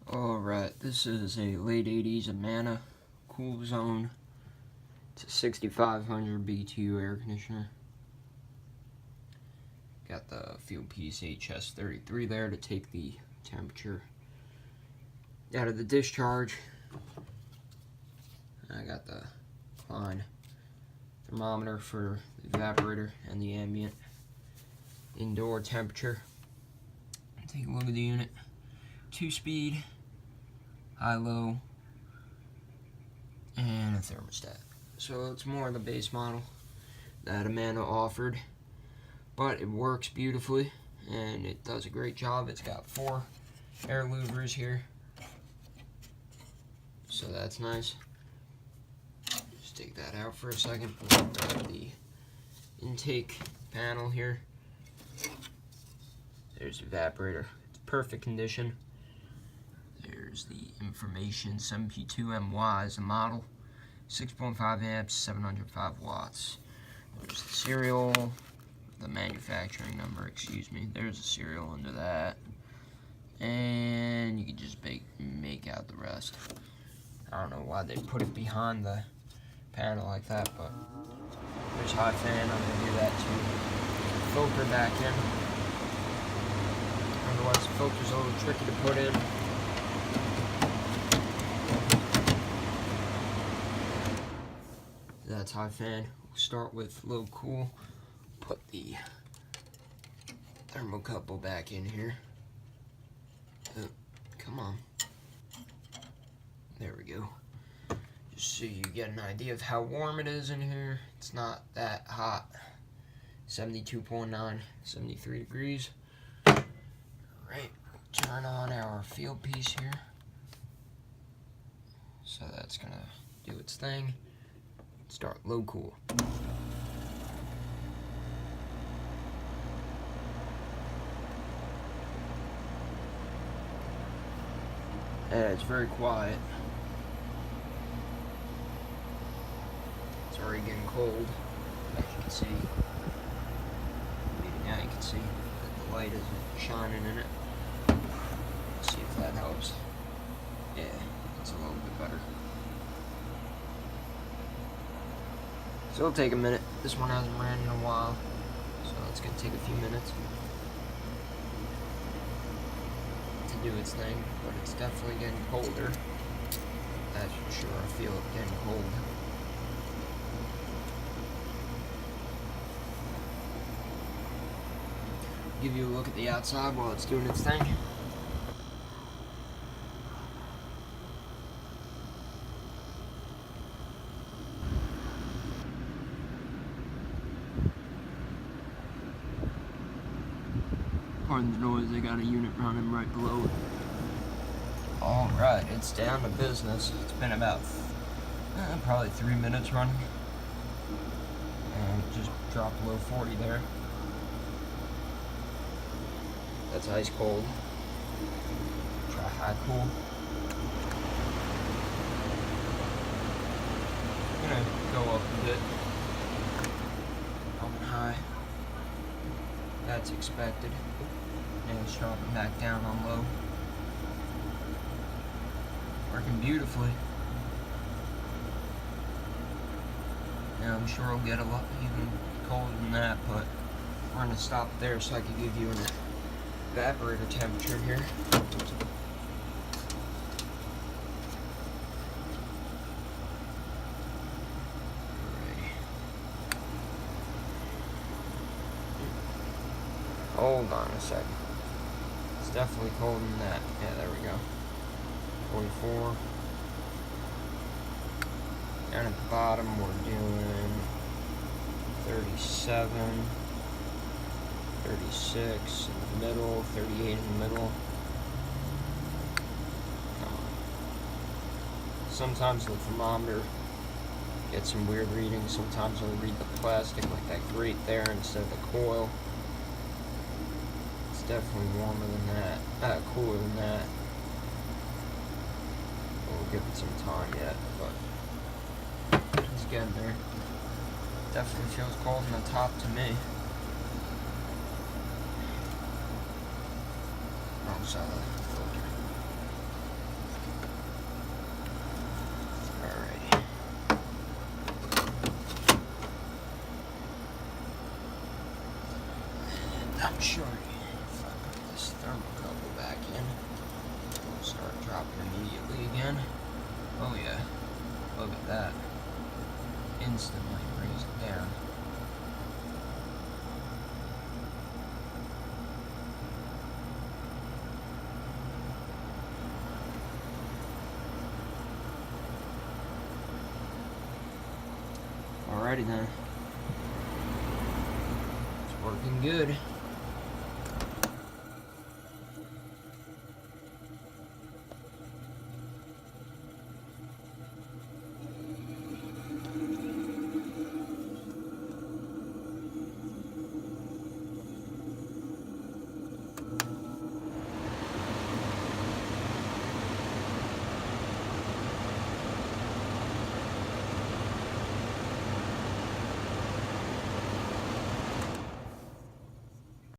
Alright, this is a late 80s Amana Cool Zone. It's a 6500 BTU air conditioner. Got the field piece HS33 there to take the temperature out of the discharge. I got the Klein thermometer for the evaporator and the ambient indoor temperature. Take a look at the unit. 2-speed, high-low, and a thermostat. So it's more the base model that Amana offered, but it works beautifully and it does a great job. It's got 4 air louvers here, so that's nice. Just take that out for a second. Grab the intake panel here. There's the evaporator. It's perfect condition. There's the information. 7P2MY is the model. 6.5 amps, 705 watts. There's the serial, the manufacturing number, excuse me. There's the serial under that. And you can just make out the rest. I don't know why they put it behind the panel like that, but there's high fan. I'm going to do that too. Filter back in. Otherwise the filter's a little tricky to put in. That's high fan. We'll start with low cool. Put the thermocouple back in here. Oh, come on. There we go. Just so you get an idea of how warm it is in here. It's not that hot. 72.9, 73 degrees. Alright, turn on our field piece here. So that's gonna do its thing. Start low cool. And it's very quiet. It's already getting cold, as you can see. Maybe now you can see that the light isn't shining in it. Let's see if that helps. Yeah, it's a little bit better. So it'll take a minute. This one hasn't ran in a while, so it's gonna take a few minutes to do its thing, but it's definitely getting colder. That's for sure. I feel it getting cold. Give you a look at the outside while it's doing its thing. Pardon the noise, I got a unit running right below it. Alright, it's down to business. It's been about probably 3 minutes running. And it just dropped below 40 there. That's ice cold. Try high cool. I'm gonna go up a bit. Up and high. That's expected. And it's dropping back down on low. Working beautifully. Now I'm sure it'll get a lot even colder than that, but we're gonna stop there so I can give you an evaporator temperature here. Hold on a second. It's definitely colder than that. Yeah, there we go. 44. Down at the bottom, we're doing 37, 36 in the middle, 38 in the middle. Come on. Sometimes the thermometer gets some weird readings. Sometimes it'll read the plastic like that grate there instead of the coil. Definitely warmer than that, cooler than that. We'll give it some time yet, but it's getting there. Definitely feels cold on the top to me. Wrong side of the filter. immediately again. Oh yeah, look at that. Instantly brings it down. Alrighty then. It's working good.